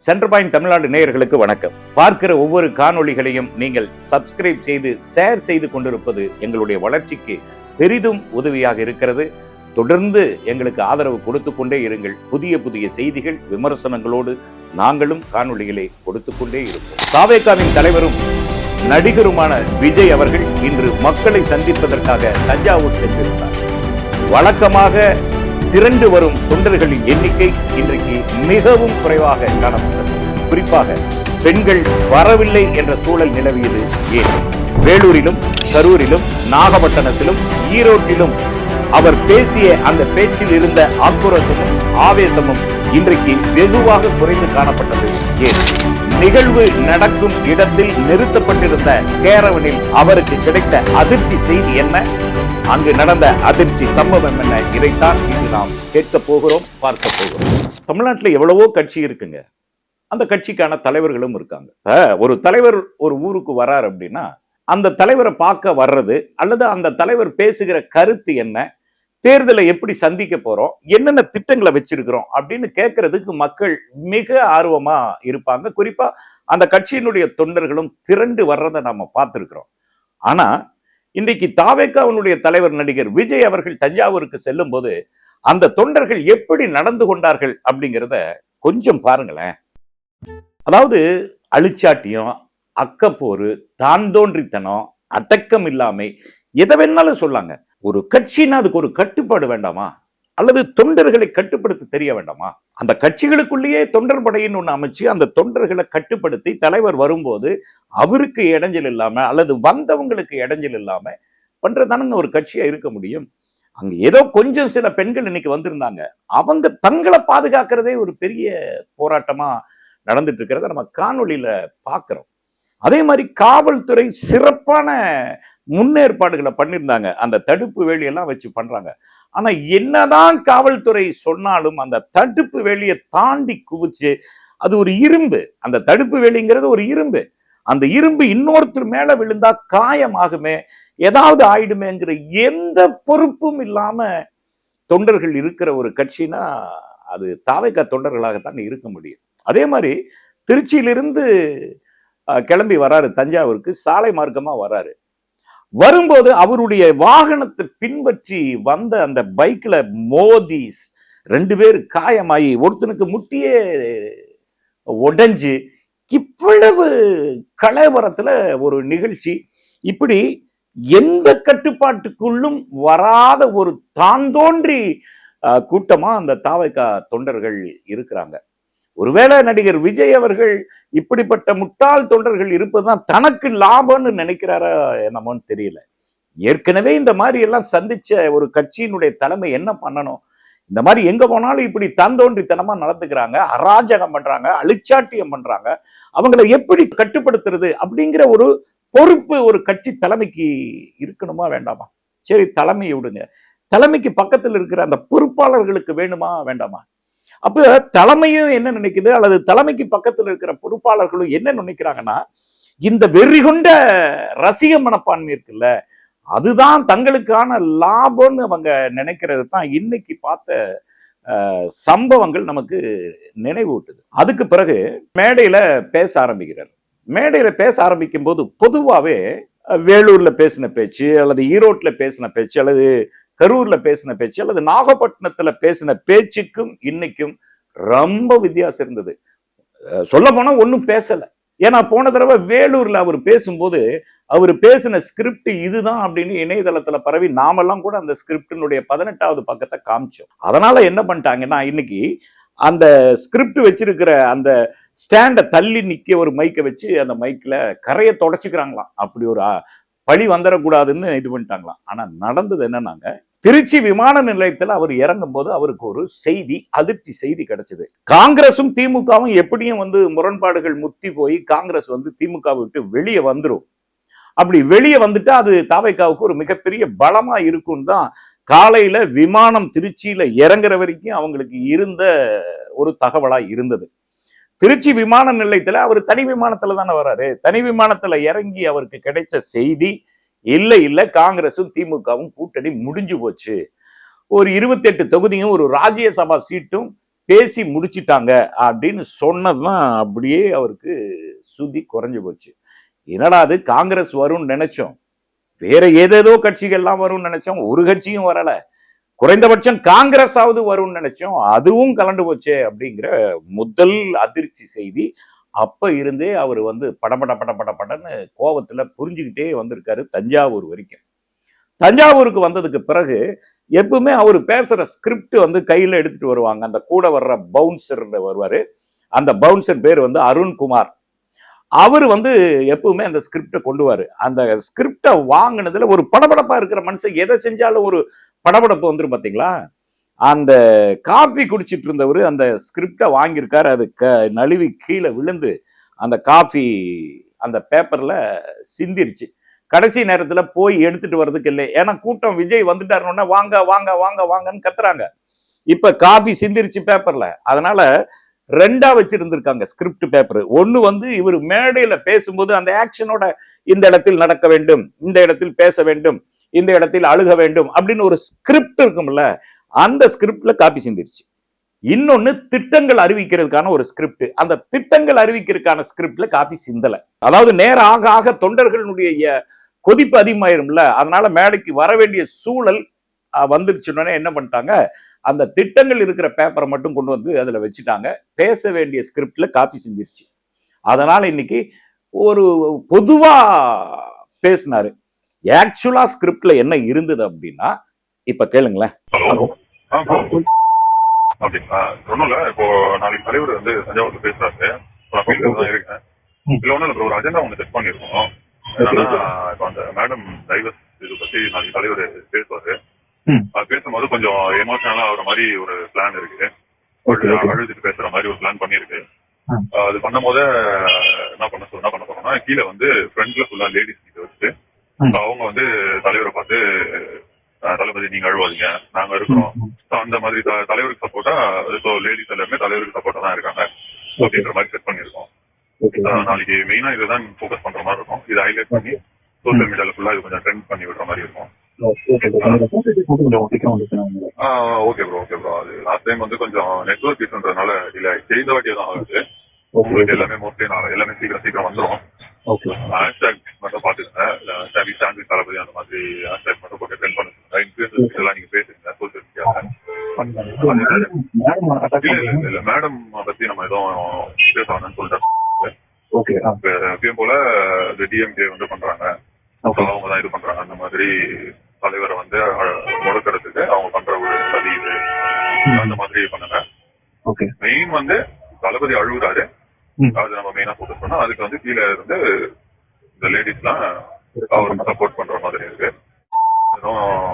Centre point Tamil Nadu நேயர்களுக்கு வணக்கம். பார்க்கிற ஒவ்வொரு காணொளிகளையும் நீங்கள் சப்ஸ்கிரைப் செய்து ஷேர் செய்து கொண்டிருப்பது எங்களுடைய வளர்ச்சிக்கு பெரிதும் உதவியாக இருக்கிறது. தொடர்ந்து எங்களுக்கு ஆதரவு கொடுத்து கொண்டே இருங்கள். புதிய புதிய செய்திகள் விமர்சனங்களோடு நாங்களும் காணொளிகளை கொடுத்து கொண்டே இருப்போம். தாவேகாவின் தலைவரும் நடிகருமான விஜய் அவர்கள் இன்று மக்களை சந்திப்பதற்காக தஞ்சாவூர் சென்றிருந்தார். வழக்கமாக திரண்டு வரும் தொண்டர்களின் எண்ணிக்கை இன்றைக்கு மிகவும் குறைவாக காணப்பட்டது. குறிப்பாக பெண்கள் வரவில்லை என்ற சூழல் நிலவியது ஏன்? வேலூரிலும் கரூரிலும் நாகப்பட்டினத்திலும் ஈரோட்டிலும் அவர் பேசிய அந்த பேச்சில் இருந்த ஆக்ரோஷமும் ஆவேசமும் இன்றைக்கு வெகுவாக குறைந்து காணப்பட்டது ஏன்? நிகழ்வு நடக்கும் இடத்தில் நிறுத்தப்பட்டிருந்த கேரவனில் அவருக்கு கிடைத்த அதிர்ச்சி செய்தி என்ன? அங்கு நடந்த அதிர்ச்சி சம்பவம் என்ன? இதைத்தான் இன்று நாம் கேட்க போகிறோம், பார்க்க போகிறோம். தமிழ்நாட்டில் எவ்வளவோ கட்சி இருக்குங்க. அந்த கட்சிக்கான தலைவர்களும் இருக்காங்க. ஒரு தலைவர் ஒரு ஊருக்கு வரார் அப்படின்னா அந்த தலைவரை பார்க்க வர்றது அல்லது அந்த தலைவர் பேசுகிற கருத்து என்ன, தேர்தலை எப்படி சந்திக்க போறோம், என்னென்ன திட்டங்களை வச்சிருக்கிறோம் அப்படின்னு கேட்கறதுக்கு மக்கள் மிக ஆர்வமா இருப்பாங்க. குறிப்பா அந்த கட்சியினுடைய தொண்டர்களும் திரண்டு வர்றதை நாம பார்த்திருக்கிறோம். ஆனா இன்றைக்கு தாவேகாவினுடைய தலைவர் நடிகர் விஜய் அவர்கள் தஞ்சாவூருக்கு செல்லும் போது அந்த தொண்டர்கள் எப்படி நடந்து கொண்டார்கள் அப்படிங்கிறத கொஞ்சம் பாருங்களேன். அதாவது அழிச்சாட்டியம், அக்கப்போரு, தான் தோன்றித்தனம், அடக்கம் இல்லாமை, எதை வேணாலும் சொல்லாங்க. ஒரு கட்சின்னா அதுக்கு ஒரு கட்டுப்பாடு வேண்டாமா? அல்லது தொண்டர்களை கட்டுப்படுத்த தெரிய வேண்டாமா? அந்த கட்சிகளுக்குள்ளேயே தொண்டர் படையின்னு ஒண்ணு அமைச்சு அந்த தொண்டர்களை கட்டுப்படுத்தி தலைவர் வரும்போது அவருக்கு இடைஞ்சல் இல்லாம அல்லது வந்தவங்களுக்கு இடைஞ்சல் இல்லாம பண்றதானுங்க ஒரு கட்சியா இருக்க முடியும். அங்க ஏதோ கொஞ்சம் சில பெண்கள் இன்னைக்கு வந்திருந்தாங்க. அவங்க தங்களை பாதுகாக்கிறதே ஒரு பெரிய போராட்டமா நடந்துட்டு இருக்கிறத நம்ம காணொளியில பாக்குறோம். அதே மாதிரி காவல்துறை சிறப்பான முன்னேற்பாடுகளை பண்ணியிருந்தாங்க. அந்த தடுப்பு வேலியெல்லாம் வச்சு பண்றாங்க. ஆனா என்னதான் காவல்துறை சொன்னாலும் அந்த தடுப்பு வேலியை தாண்டி குவிச்சு, அது ஒரு இரும்பு, அந்த தடுப்பு வேலிங்கிறது ஒரு இரும்பு, அந்த இரும்பு இன்னொருத்தர் மேல விழுந்தா காயமாகுமே, ஏதாவது ஆயிடுமேங்கிற எந்த பொறுப்பும் இல்லாம தொண்டர்கள் இருக்கிற ஒரு கட்சினா அது தாவேகா தொண்டர்களாகத்தான் இருக்க முடியும். அதே மாதிரி திருச்சியிலிருந்து கிளம்பி வராரு தஞ்சாவூருக்கு, சாலை மார்க்கமா வராரு. வரும்போது அவருடைய வாகனத்தை பின்பற்றி வந்த அந்த பைக்ல மோதி 2 பேர் காயமாயி ஒருத்தனுக்கு முட்டியே உடைஞ்சு, இவ்வளவு கலவரத்துல ஒரு நிகழ்ச்சி. இப்படி எந்த கட்டுப்பாட்டுக்குள்ளும் வராத ஒரு தான் தோன்றி கூட்டமா அந்த தாவேகா தொண்டர்கள் இருக்கிறாங்க. ஒருவேளை நடிகர் விஜய் அவர்கள் இப்படிப்பட்ட முட்டாள் தொண்டர்கள் இருப்பதுதான் தனக்கு லாபம்னு நினைக்கிறாரா என்னமோன்னு தெரியல. ஏற்கனவே இந்த மாதிரி எல்லாம் சந்திச்ச ஒரு கட்சியினுடைய தலைமை என்ன பண்ணணும்? இந்த மாதிரி எங்க போனாலும் இப்படி தந்தோன்றித்தனமா நடந்துக்கிறாங்க, அராஜகம் பண்றாங்க, அழிச்சாட்டியம் பண்றாங்க, அவங்களை எப்படி கட்டுப்படுத்துறது அப்படிங்கிற ஒரு பொறுப்பு ஒரு கட்சி தலைமைக்கு இருக்கணுமா வேண்டாமா? சரி, தலைமையை விடுங்க, தலைமைக்கு பக்கத்தில் இருக்கிற அந்த பொறுப்பாளர்களுக்கு வேணுமா வேண்டாமா? அப்ப தலைமையும் என்ன நினைக்குது, அல்லது தலைமைக்கு பக்கத்தில் இருக்கிற பொறுப்பாளர்களும் என்ன நினைக்கிறாங்கன்னா, இந்த வெறி கொண்ட ரசிக மனப்பான்மை இருக்குல்ல, அதுதான் தங்களுக்கான லாபம்னு அவங்க நினைக்கிறது தான் இன்னைக்கு பார்த்த சம்பவங்கள் நமக்கு நினைவூட்டுது. அதுக்கு பிறகு மேடையில பேச ஆரம்பிக்கிறார். மேடையில பேச ஆரம்பிக்கும் போது பொதுவாவே வேலூர்ல பேசின பேச்சு அல்லது ஈரோட்ல பேசின பேச்சு அல்லது கரூர்ல பேசின பேச்சு அல்லது நாகப்பட்டினத்துல பேசின பேச்சுக்கும் இன்னைக்கும் ரொம்ப வித்தியாசம் இருந்தது. சொல்ல போனா ஒன்னும் பேசல. ஏன்னா போன தடவை வேலூர்ல அவர் பேசும்போது அவர் பேசின ஸ்கிரிப்ட் இதுதான் அப்படின்னு இணையதளத்துல பரவி நாமெல்லாம் கூட அந்த ஸ்கிரிப்டினுடைய 18வது பக்கத்தை காமிச்சோம். அதனால என்ன பண்ணிட்டாங்கன்னா, இன்னைக்கு அந்த ஸ்கிரிப்ட் வச்சிருக்கிற அந்த ஸ்டாண்டை தள்ளி நிக்க ஒரு மைக்கை வச்சு அந்த மைக்ல கரையை தொடச்சுக்கிறாங்களாம். அப்படி ஒரு பழி வந்துடக்கூடாதுன்னு இது பண்ணிட்டாங்களாம். ஆனா நடந்தது என்னன்னாங்க, திருச்சி விமான நிலையத்தில் அவர் இறங்கும் போது அவருக்கு ஒரு செய்தி, அதிர்ச்சி செய்தி கிடைச்சது. காங்கிரசும் திமுகவும் எப்படியும் முரண்பாடுகள் முத்தி போய் காங்கிரஸ் திமுக விட்டு வெளியே வந்துடும். அப்படி வெளியே வந்துட்டா அது தாவேகாவுக்கு ஒரு மிகப்பெரிய பலமா இருக்கும் தான் காலையில விமானம் திருச்சியில இறங்குற வரைக்கும் அவங்களுக்கு இருந்த ஒரு தகவலா இருந்தது. திருச்சி விமான நிலையத்துல அவர் தனி விமானத்துல தானே வர்றாரு. தனி விமானத்துல இறங்கி அவருக்கு கிடைச்ச செய்தி, இல்ல காங்கிரசும் திமுகவும் கூட்டணி முடிஞ்சு போச்சு, ஒரு 28 தொகுதியும் ஒரு ராஜ்யசபா சீட்டும் பேசி முடிச்சிட்டாங்க அப்படின்னு சொன்னதுதான் அப்படியே அவருக்கு சுதி குறைஞ்சு போச்சு. என்னடா அது, காங்கிரஸ் வரும்னு நினைச்சோம், வேற ஏதேதோ கட்சிகள்லாம் வரும்னு நினைச்சோம், ஒரு கட்சியும் வரல, குறைந்தபட்சம் காங்கிரஸ் ஆவது வரும்னு நினைச்சோம், அதுவும் கலண்டு போச்சே அப்படிங்கிற முதல் அதிர்ச்சி செய்தி. அப்ப இருந்தே அவர் படன்னு கோபத்துல புரிஞ்சுக்கிட்டே வந்திருக்காரு தஞ்சாவூர் வரைக்கும். தஞ்சாவூருக்கு வந்ததுக்கு பிறகு எப்பவுமே அவர் பேசுற ஸ்கிரிப்ட் கையில எடுத்துட்டு வருவாங்க. அந்த கூட வர்ற பவுன்சர் வருவாரு, அந்த பவுன்சர் பேர் அருண்குமார். அவர் எப்பவுமே அந்த ஸ்கிரிப்டை கொண்டுவாரு. அந்த ஸ்கிரிப்டை வாங்கினதுல ஒரு படபடப்பா இருக்கிற மனுஷன் எதை செஞ்சாலும் ஒரு படபடப்பு வந்துரும் பாத்தீங்களா. அந்த காபி குடிச்சிட்டு இருந்தவர் அந்த ஸ்கிரிப்டை வாங்கியிருக்காரு. அது நழுவி கீழே விழுந்து அந்த காபி அந்த பேப்பர்ல சிந்திருச்சு. கடைசி நேரத்துல போய் எடுத்துட்டு வர்றதுக்கு இல்லை, ஏன்னா கூட்டம் விஜய் வந்துட்டாருன்னா வாங்க வாங்க வாங்க வாங்கன்னு கத்துறாங்க. இப்ப காபி சிந்திருச்சு பேப்பர்ல, அதனால ரெண்டா வச்சிருந்திருக்காங்க ஸ்கிரிப்ட் பேப்பர். ஒண்ணு இவர் மேடையில பேசும்போது அந்த ஆக்ஷனோட இந்த இடத்தில் நடக்க வேண்டும், இந்த இடத்தில் பேச வேண்டும், இந்த இடத்தில் அழுக வேண்டும் அப்படின்னு ஒரு ஸ்கிரிப்ட் இருக்கும்ல, அந்த ஸ்கிரிப்ட்ல காப்பி சிந்திருச்சு. இன்னொன்னு திட்டங்கள் அறிவிக்கிறதுக்கான ஒரு ஸ்கிரிப்ட், அந்த திட்டங்கள் அறிவிக்கிறதுக்கான ஸ்கிரிப்ட்ல காப்பி சிந்தல. அதாவது நேரம் ஆக ஆக தொண்டர்களுடைய கொதிப்பு அதிகமாயிரும்ல, அதனால மேடைக்கு வர வேண்டிய சூழல் வந்துருச்சுன்னே என்ன பண்ணிட்டாங்க, அந்த திட்டங்கள் இருக்கிற பேப்பரை மட்டும் கொண்டு அதுல வச்சுட்டாங்க. பேச வேண்டிய ஸ்கிரிப்ட்ல காப்பி செஞ்சிருச்சு. அதனால இன்னைக்கு ஒரு பொதுவா பேசினாரு. ஆக்சுவலா ஸ்கிரிப்ட்ல என்ன இருந்தது அப்படின்னா இப்ப கேளுங்களேன். அப்படிங்களா? ஒண்ணுல இப்போ நாளைக்கு தலைவர் தஞ்சாவூர்ல பேசுறாரு, தான் இருக்கேன். இதுல ஒண்ணு ஒரு அஜெண்டா ஒண்ணு செட் பண்ணிருக்கோம். இப்ப அந்த மேடம் டைவர்ஸ் இது பத்தி நாளைக்கு தலைவர் பேசுவாரு. அது பேசும்போது கொஞ்சம் எமோஷனலா ஆகுற மாதிரி ஒரு பிளான் இருக்கு, அழுதுட்டு பேசுற மாதிரி ஒரு பிளான் பண்ணிருக்கு. அது பண்ணும் போது என்ன பண்ண போறோம்னா, கீழே ஃப்ரண்ட்ல ஃபுல்லா லேடிஸ் கிட்ட வச்சுட்டு அவங்க தலைவரை பார்த்து தளபதி நீங்க அழுவாதீங்க, நாங்க இருக்கிறோம், அந்த மாதிரி தலைவருக்கு சப்போர்ட்டா, லேடிஸ் எல்லாருமே தலைவருக்கு சப்போர்ட்டா தான் இருக்காங்க அப்படின்ற மாதிரி செட் பண்ணிருக்கோம். நாளைக்கு மெயினா இதுதான் போக்கஸ் பண்ற மாதிரி இருக்கும். இதை ஹைலைட் பண்ணி சோசியல் மீடியால ஃபுல்லா இது கொஞ்சம் ட்ரெண்ட் பண்ணி விடுற மாதிரி இருக்கும். Okay bro, okay bro. அது லாஸ்ட் டைம் கொஞ்சம் நெட்வொர்க் இஷ்யூன்றதுனால இல்ல, செய்த வாட்டியே தான் ஆகுது. உங்களுக்கு எல்லாமே மோஸ்ட்லி நான் எல்லாமே சீக்கிரம் வந்துடும். ஹேஷ்டாக் மட்டும் பாத்துக்கங்க, தளபதி அந்த மாதிரி ஹேஷ்டாக் மட்டும் போட்டு ட்ரெண்ட் பண்ணுங்க. இன்ஃபுளுசர்ஸ் எல்லாம் நீங்க பேசுங்க சோசியல் மீடியால. இல்ல மேடம் பத்தி நம்ம எதுவும் பேச வேணும்னு சொல்லிட்டேன். எப்பயும் போல டிஎம்கே பண்றாங்க, அவங்க தான் இது பண்றாங்க, அந்த மாதிரி தலைவரை முடக்கிறதுக்கு அவங்க பண்ற ஒரு சதி இது, அந்த மாதிரி பண்ணுங்க. மெயின் தளபதி அழுகுறாரு, அது நம்ம மெயினா போக்கஸ் பண்ணோம். அதுக்கு கீழே இருந்து இந்த லேடிஸ் எல்லாம் அவருக்கு சப்போர்ட் பண்ற மாதிரி இருக்கு.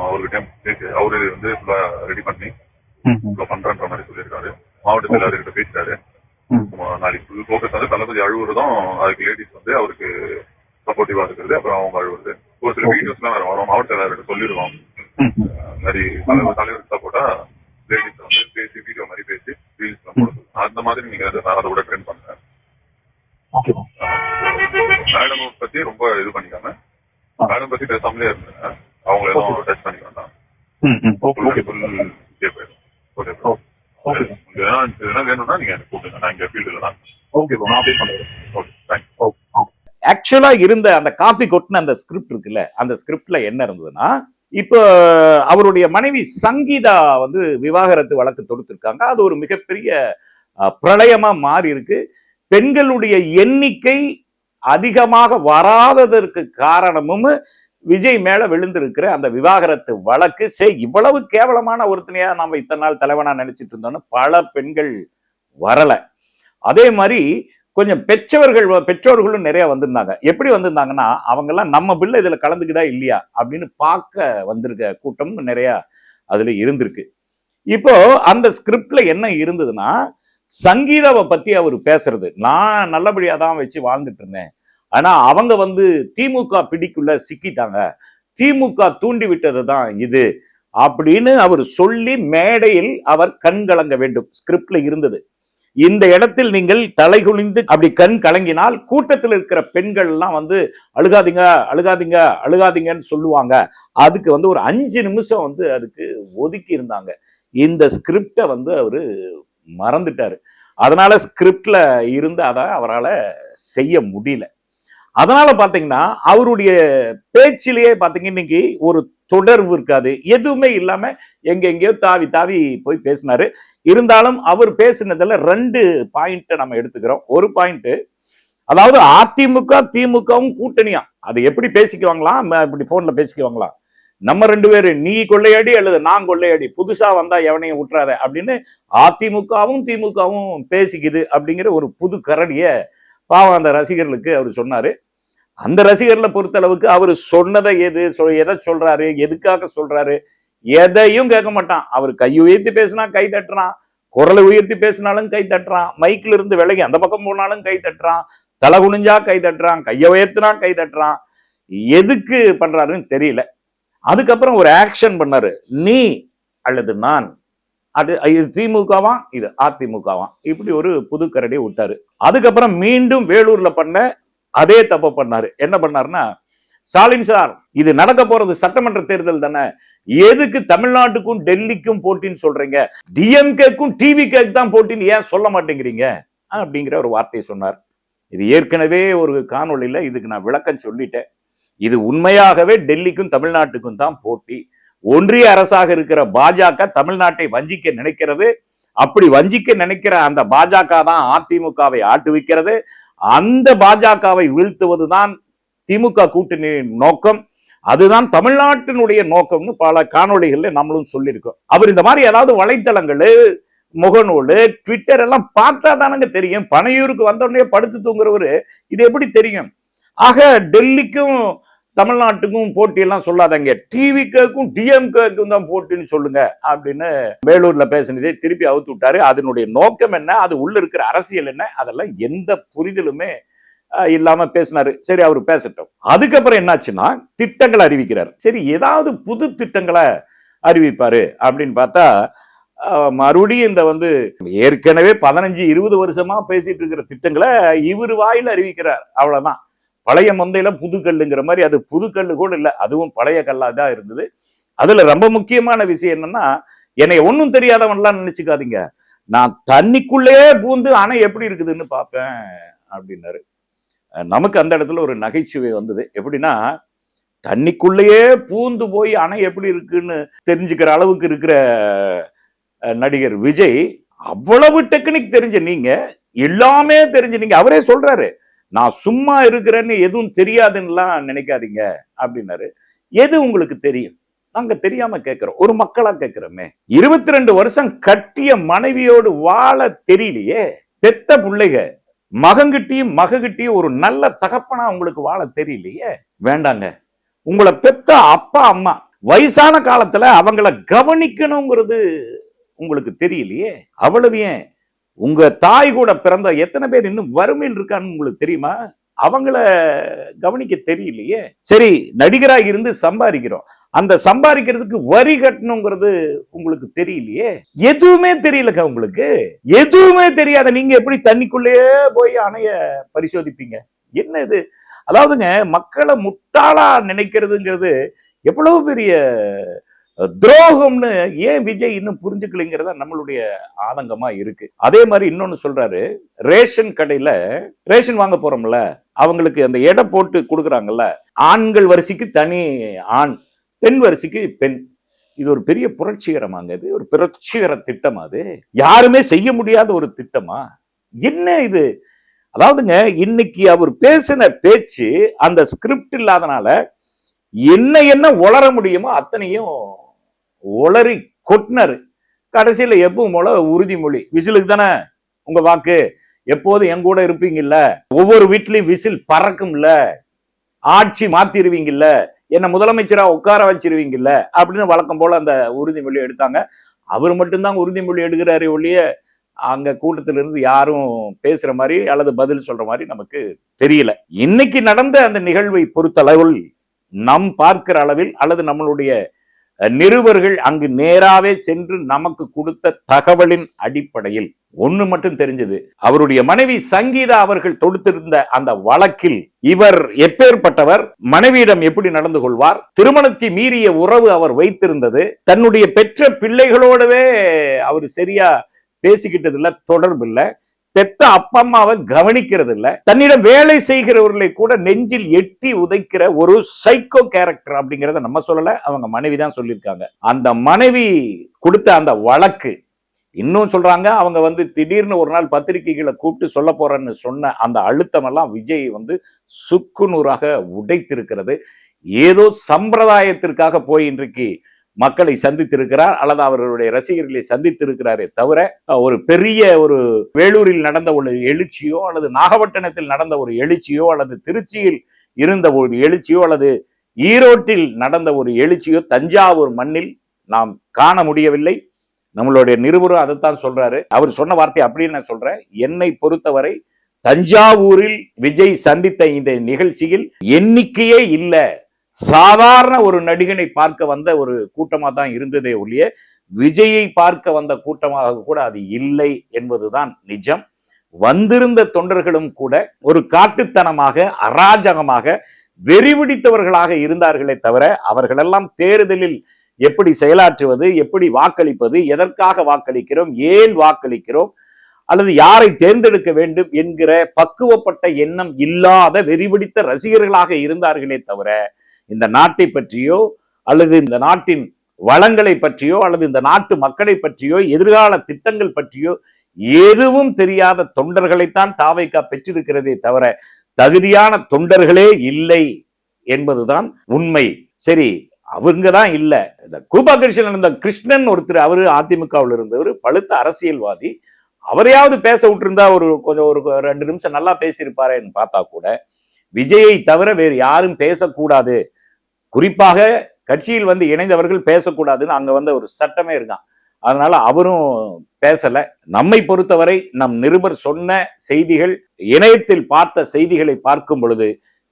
அவர்கிட்ட பேசி அவரு ஃபுல்லா ரெடி பண்ணி பண்றன்ற மாதிரி சொல்லியிருக்காரு. மாவட்டத்தில் எல்லாருக்கிட்ட பேசிட்டாரு. நாளைக்கு ஃபுல் போக்கஸ் தளபதி அழுகுறதும், அதுக்கு லேடிஸ் அவருக்கு சப்போர்ட்டிவா இருக்கிறது, அப்புறம் அவங்க அழுவுறது. ஒரு சில வீடியோஸ் எல்லாம் வரும், மாவட்ட எல்லாருக்கிட்ட சொல்லிடுவோம். மாதிரி தலைவருக்கு சப்போர்ட்டா லேடிஸ் பேசி வீடியோ மாதிரி பேசி ரீல்ஸ் எல்லாம் போடுறது, அந்த மாதிரி நீங்க அதை கூட ட்ரெண்ட் பண்ணுங்க. மேடம் பத்தி ரொம்ப இது பண்ணிக்காம, மேடம் பத்தி பேசாமலே இருந்துங்க, அவங்கள எதுவும் டச் பண்ணி வேண்டாம். வேணும்னா நீங்க எனக்கு கூப்பிடுங்க, நான் இங்க ஃபீல்டுல தான். ஆக்சுவலா இருந்த அந்த காபி கொட்டின அந்த ஸ்கிரிப்ட் இருக்குல்ல, அந்த ஸ்கிரிப்ட்ல என்ன இருந்ததுன்னா, இப்போ அவருடைய மனைவி சங்கீதா விவாகரத்து வழக்கு தொடுத்திருக்காங்க. அது ஒரு மிகப்பெரிய பிரளயமா மாறி இருக்கு. பெண்களுடைய எண்ணிக்கை அதிகமாக வராததற்கு காரணமும் விஜய் மேல விழுந்திருக்கிற அந்த விவாகரத்து வழக்கு. இவ்வளவு கேவலமான ஒருத்தனையா நாம இத்தனை நாள் தலைவனா நினைச்சிட்டு இருந்தோம்னு பல பெண்கள் வரல. அதே மாதிரி கொஞ்சம் பெற்றோர்களும் நிறைய வந்திருந்தாங்க. எப்படி வந்திருந்தாங்கன்னா, அவங்க எல்லாம் நம்ம பிள்ளை இதுல கலந்துக்குதா இல்லையா அப்படின்னு பார்க்க வந்திருக்க கூட்டம் நிறைய அதுல இருந்திருக்கு. இப்போ அந்த ஸ்கிரிப்ட்ல என்ன இருந்ததுன்னா, சங்கீதாவை பத்தி அவர் பேசுறது, நான் நல்லபடியா தான் வச்சு வாழ்ந்துட்டு இருந்தேன், ஆனா அவங்க திமுக பிடிக்குள்ள சிக்கிட்டாங்க, திமுக தூண்டி விட்டது தான் இது அப்படின்னு அவர் சொல்லி மேடையில் அவர் கண் கலங்க வேண்டும் ஸ்கிரிப்ட்ல இருந்தது. இந்த இடத்தில் நீங்கள் தலைகுனிந்து அப்படி கண் கலங்கினால் கூட்டத்தில் இருக்கிற பெண்கள் எல்லாம் அழுகாதீங்க அழுகாதீங்க அழுகாதீங்கன்னு சொல்லுவாங்க. அதுக்கு ஒரு 5 நிமிஷம் அதுக்கு ஒதுக்கி இருந்தாங்க. இந்த ஸ்கிரிப்டை அவரு மறந்துட்டாரு. அதனால ஸ்கிரிப்ட்ல இருந்து அதை அவரால் செய்ய முடியல. அதனால பாத்தீங்கன்னா அவருடைய பேச்சிலேயே பாத்தீங்க இன்னைக்கு ஒரு தொடர்பு இருக்காது, எதுவுமே இல்லாம எங்கெங்கயோ தாவி தாவி போய் பேசினாரு. இருந்தாலும் அவர் பேசினதுல 2 பாயிண்ட் நம்ம எடுத்துக்கிறோம். ஒரு பாயிண்ட், அதாவது அதிமுக திமுகவும் கூட்டணியா அது எப்படி பேசிக்குவாங்களாம், இப்படி போன்ல பேசிக்குவாங்களாம், நம்ம 2 பேரு நீ கொள்ளையடி அல்லது நான் கொள்ளையடி, புதுசா வந்தா எவனையும் விட்டுறாத அப்படின்னு அதிமுகவும் திமுகவும் பேசிக்குது அப்படிங்கிற ஒரு புது கரடிய பாவம் அந்த ரசிகர்களுக்கு அவர் சொன்னாரு. அந்த ரசிகர்களை பொறுத்தளவுக்கு அவர் சொன்னதை எதை சொல்றாரு, எதுக்காக சொல்றாரு, எதையும் கேட்க மாட்டான். அவர் கை உயர்த்தி பேசினா கை தட்டுறான், குரலை உயர்த்தி பேசினாலும் கை தட்டுறான், மைக்ல இருந்து விலகி அந்த பக்கம் போனாலும் கை தட்டுறான், தலை குனிஞ்சா கை தட்டுறான், கையை உயர்த்தினா கை தட்டுறான். எதுக்கு பண்றாருன்னு தெரியல. அதுக்கப்புறம் ஒரு ஆக்ஷன் பண்ணாரு, நீ அல்லது நான், அது இது திமுகவா இது அதிமுகவா, இப்படி ஒரு புது கரடியை விட்டாரு. அதுக்கப்புறம் மீண்டும் வேலூர்ல பண்ண அதே தப்ப பண்ணாரு. என்ன பண்ணாருன்னா, ஸ்டாலின் சார் இது நடக்க போறது சட்டமன்ற தேர்தல் தானே, எதுக்கு தமிழ்நாட்டுக்கும் டெல்லிக்கும் போட்டின்னு சொல்றீங்க, டிஎம்கேக்கும் டிவிகேக்கு தான் போட்டின்னு ஏன் சொல்ல மாட்டேங்கிறீங்க அப்படிங்கிற ஒரு வார்த்தையை சொன்னார். இது ஏற்கனவே ஒரு காணொளியில இதுக்கு நான் விளக்கம் சொல்லிட்டேன். இது உண்மையாகவே டெல்லிக்கும் தமிழ்நாட்டுக்கும் தான் போட்டி. ஒன்றிய அரசாக இருக்கிற பாஜக தமிழ்நாட்டை வஞ்சிக்க நினைக்கிறது. அப்படி வஞ்சிக்க நினைக்கிற அந்த பாஜக தான் அதிமுகவை ஆட்டுவிக்கிறது. அந்த பாஜகவை வீழ்த்துவதுதான் திமுக கூட்டணியின் நோக்கம். அதுதான் தமிழ்நாட்டினுடைய நோக்கம்னு பல காணொளிகள்ல நம்மளும் சொல்லியிருக்கோம். அவர் இந்த மாதிரி ஏதாவது வலைத்தளங்கள், முகநூல், ட்விட்டர் எல்லாம் பார்த்தா தானங்க தெரியும். பனையூருக்கு வந்த உடனே படுத்து தூங்குறவரு இது எப்படி தெரியும்? ஆக டெல்லிக்கும் தமிழ்நாட்டுக்கும் போட்டி எல்லாம் சொல்லாதங்க, டிவிக்கும் டிஎம்கேக்கும் தான் போட்டின்னு சொல்லுங்க அப்படின்னு வேலூர்ல பேசினதே திருப்பி அவுத்து விட்டாரு. அதனுடைய நோக்கம் என்ன, அது உள்ள இருக்கிற அரசியல் என்ன, அதெல்லாம் எந்த புரிதலுமே இல்லாம பேசினாரு. சரி, அவர் பேசட்டும். அதுக்கப்புறம் என்னாச்சுன்னா திட்டங்களை அறிவிக்கிறார். சரி, ஏதாவது புது திட்டங்களை அறிவிப்பாரு அப்படின்னு பார்த்தா மறுபடியும் இந்த ஏற்கனவே 15-20 வருஷமா பேசிட்டு இருக்கிற திட்டங்களை இவர் வாயில அறிவிக்கிறார். அவ்வளவுதான். பழைய மந்தையில புது கல்லுங்கிற மாதிரி, அது புது கல்லு கூட இல்லை, அதுவும் பழைய கல்லா தான் இருந்தது. அதுல ரொம்ப முக்கியமான விஷயம் என்னன்னா, என்னை ஒன்னும் தெரியாதவன்லாம் நினைச்சுக்காதீங்க, நான் தண்ணிக்குள்ளேயே பூந்து அணை எப்படி இருக்குதுன்னு பார்ப்பேன் அப்படின்னாரு. நமக்கு அந்த இடத்துல ஒரு நகைச்சுவை வந்தது. எப்படின்னா, தண்ணிக்குள்ளேயே பூந்து போய் அணை எப்படி இருக்குன்னு தெரிஞ்சுக்கிற அளவுக்கு இருக்கிற நடிகர் விஜய், அவ்வளவு டெக்னிக் தெரிஞ்ச நீங்க, எல்லாமே தெரிஞ்ச நீங்க, அவரே சொல்றாரு, நான் சும்மா இருக்கிறேன்னு எதுவும் தெரியாதுன்னுலாம் நினைக்காதீங்க அப்படின்னாரு. எது உங்களுக்கு தெரியும்? நாங்க தெரியாம கேட்கிறோம், ஒரு மக்களா கேட்கிறோமே. 22 வருஷம் கட்டிய மனைவியோடு வாழ தெரியலையே, பெத்த பிள்ளைக, மகங்கிட்டியும் மககிட்டியும் ஒரு நல்ல தகப்பனா உங்களுக்கு வாழ தெரியலையே. வேண்டாங்க, உங்களை பெத்த அப்பா அம்மா வயசான காலத்துல அவங்கள கவனிக்கணுங்கிறது உங்களுக்கு தெரியலையே. அவ்வளவு ஏன், உங்க தாய் கூட பிறந்த எத்தனை பேர் இன்னும் வறுமையில் இருக்கான்னு உங்களுக்கு தெரியுமா? அவங்கள கவனிக்க தெரியலையே. சரி, நடிகராக இருந்து சம்பாதிக்கிறோம், அந்த சம்பாதிக்கிறதுக்கு வரி கட்டணுங்கிறது உங்களுக்கு தெரியலையே. எதுவுமே தெரியலக்கா உங்களுக்கு, எதுவுமே தெரியாத நீங்க எப்படி தண்ணிக்குள்ளேயே போய் அணைய பரிசோதிப்பீங்க? என்ன இது? அதாவதுங்க, மக்களை முட்டாளா நினைக்கிறதுங்கிறது எவ்வளவு பெரிய துரோகம்னு ஏன் விஜய் இன்னும் புரிஞ்சுக்கலைங்கிறதா நம்மளுடைய ஆதங்கமா இருக்கு. அதே மாதிரி இன்னொன்னு சொல்றாரு, ரேஷன் கடையில ரேஷன் வாங்க போறோம்ல, அவங்களுக்கு அந்த எடை போட்டு கொடுக்குறாங்கல்ல, ஆண்கள் வரிசைக்கு தனி ஆண், பெண் வரிசைக்கு பெண். இது ஒரு பெரிய புரட்சிகரமாங்க, இது ஒரு புரட்சிகர திட்டமா? அது யாருமே செய்ய முடியாத ஒரு திட்டமா? என்ன இது? அதாவதுங்க, இன்னைக்கு அவர் பேசின பேச்சு அந்த ஸ்கிரிப்ட் இல்லாதனால என்ன உளர முடியுமோ அத்தனையும் உளறி கொட்டினாரு. கடைசியில எப்பவும் போல உறுதிமொழி, விசிலுக்கு தானே உங்க வாக்கு, எப்போதும் என் கூட இருப்பீங்கல்ல, ஒவ்வொரு வீட்லயும் விசில் பறக்கும்ல, ஆட்சி மாத்திருவீங்கல்ல, என்ன முதலமைச்சரா உட்கார வச்சிருவீங்கல்ல அப்படின்னு வழக்கம் போல அந்த உறுதிமொழி எடுத்தாங்க. அவர் மட்டும்தான் உறுதிமொழி எடுக்கிறாரு ஒழிய அங்க கூட்டத்திலிருந்து யாரும் பேசுற மாதிரி அல்லது பதில் சொல்ற மாதிரி நமக்கு தெரியல. இன்னைக்கு நடந்த அந்த நிகழ்வை பொறுத்தளவில் நம் பார்க்கிற அளவில் அல்லது நம்மளுடைய நிருபர்கள் அங்கு நேராவே சென்று நமக்கு கொடுத்த தகவலின் அடிப்படையில் ஒண்ணு மட்டும் தெரிஞ்சது, அவருடைய மனைவி சங்கீதா அவர்கள் தொடுத்திருந்த அந்த வழக்கில் இவர் எப்பேற்பட்டவர், மனைவியிடம் எப்படி நடந்து கொள்வார், திருமணத்தை மீறிய உறவு அவர் வைத்திருந்தது, தன்னுடைய பெற்ற பிள்ளைகளோடவே அவர் சரியா பேசிக்கிட்டது இல்ல, தொடர்பு இல்ல, பெத்த அப்பா அம்மாவை கவனிக்கிறது இல்ல, தன்னிடம் வேலை செய்கிறவர்களை கூட நெஞ்சில் எட்டி உதைக்கிற ஒரு சைக்கோ கேரக்டர் அப்படிங்கறத நம்ம சொல்லல, அவங்க மனைவி தான் சொல்லியிருக்காங்க. அந்த மனைவி கொடுத்த அந்த வழக்கு, இன்னும் சொல்றாங்க அவங்க வந்து திடீர்னு ஒரு நாள் பத்திரிகைகளை கூப்பிட்டு சொல்ல போறேன்னு சொன்ன அந்த அழுத்தம் எல்லாம் விஜய் வந்து சுக்குநூறாக உடைத்திருக்கிறது. ஏதோ சம்பிரதாயத்திற்காக போய் இன்றைக்கு மக்களை சந்தித்திருக்கிறார் அல்லது அவர்களுடைய ரசிகர்களை சந்தித்திருக்கிறாரே தவிர ஒரு பெரிய ஒரு வேலூரில் நடந்த ஒரு எழுச்சியோ அல்லது நாகப்பட்டினத்தில் நடந்த ஒரு எழுச்சியோ அல்லது திருச்சியில் இருந்த ஒரு எழுச்சியோ அல்லது ஈரோட்டில் நடந்த ஒரு எழுச்சியோ தஞ்சாவூர் மண்ணில் நாம் காண முடியவில்லை. நம்மளுடைய நிருபரும் அதைத்தான் சொல்றாரு. அவர் சொன்ன வார்த்தை அப்படின்னு நான் சொல்றேன். என்னை பொறுத்தவரை தஞ்சாவூரில் விஜய் சந்தித்த இந்த நிகழ்ச்சியில் எண்ணிக்கையே இல்லை, சாதாரண ஒரு நடிகனை பார்க்க வந்த ஒரு கூட்டமா தான் இருந்ததே ஒழிய விஜயை பார்க்க வந்த கூட்டமாக கூட அது இல்லை என்பதுதான் நிஜம். வந்திருந்த தொண்டர்களும் கூட ஒரு காட்டுத்தனமாக, அராஜகமாக, வெறிபிடித்தவர்களாக இருந்தார்களே தவிர அவர்களெல்லாம் தேர்தலில் எப்படி செயலாற்றுவது, எப்படி வாக்களிப்பது, எதற்காக வாக்களிக்கிறோம், ஏன் வாக்களிக்கிறோம் அல்லது யாரை தேர்ந்தெடுக்க வேண்டும் என்கிற பக்குவப்பட்ட எண்ணம் இல்லாத வெறிபிடித்த ரசிகர்களாக இருந்தார்களே தவிர இந்த நாட்டை பற்றியோ அல்லது இந்த நாட்டின் வளங்களை பற்றியோ அல்லது இந்த நாட்டு மக்களை பற்றியோ எதிர்கால திட்டங்கள் பற்றியோ எதுவும் தெரியாத தொண்டர்களைத்தான் தாவைக்கா பெற்றிருக்கிறதே தவிர தகுதியான தொண்டர்களே இல்லை என்பதுதான் உண்மை. சரி, அவங்கதான் இல்ல. இந்த கூபா கிருஷ்ணன், இந்த கிருஷ்ணன் ஒருத்தர், அவரு அதிமுகவில் இருந்தவர், பழுத்த அரசியல்வாதி. அவரையாவது பேச விட்டுருந்தா கொஞ்சம் ஒரு 2 நிமிஷம் நல்லா பேசியிருப்பாருன்னு பார்த்தா கூட விஜயை தவிர வேறு யாரும் பேசக்கூடாது, குறிப்பாக கட்சியில் வந்து இணைந்தவர்கள் பேசக்கூடாதுன்னு அங்க வந்து ஒரு சட்டமே இருக்கான். அதனால அவரும் பேசல. நம்மை பொறுத்தவரை நம் நிருபர் சொன்ன செய்திகள், இணையத்தில் பார்த்த செய்திகளை பார்க்கும் பொழுது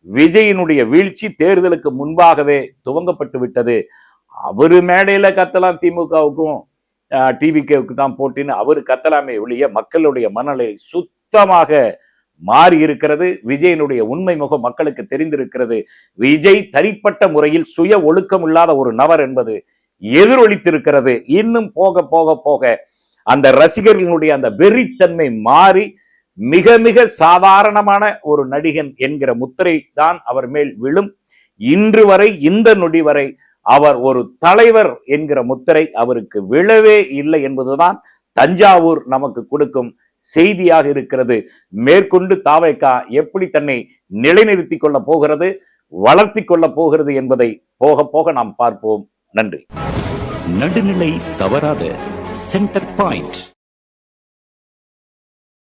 விஜயினுடைய வீழ்ச்சி தேர்தலுக்கு முன்பாகவே துவங்கப்பட்டு விட்டது. அவரு மேடையில கத்தலாம், திமுகவுக்கும் டிவிகேவுக்கு தான் போட்டின்னு அவரு கத்தலாமே ஒழிய மக்களுடைய மனநிலை சுத்தமாக மாறி இருக்கிறது. விஜயனுடைய உண்மை முகம் மக்களுக்கு தெரிந்திருக்கிறது. விஜய் தனிப்பட்ட முறையில் சுய ஒழுக்கம் இல்லாத ஒரு நபர் என்பது எதிரொலித்திருக்கிறது. இன்னும் போக போக போக அந்த ரசிகர்களுடைய அந்த வெறித்தன்மை மாறி மிக மிக சாதாரணமான ஒரு நடிகன் என்கிற முத்திரை தான் அவர் மேல் விழும். இன்று வரை, இந்த நொடி வரை அவர் ஒரு தலைவர் என்கிற முத்திரை அவருக்கு விழவே இல்லை என்பதுதான் தஞ்சாவூர் நமக்கு கொடுக்கும் செய்தியாக இருக்கிறது. மேற்கொண்டு தாவேகா எப்படி தன்னை நிலைநிறுத்திக் கொள்ள போகிறது, வளர்த்தி கொள்ள போகிறது என்பதை போக போக நாம் பார்ப்போம். நன்றி. நடுநிலை தவறாத சென்டர் பாயிண்ட்.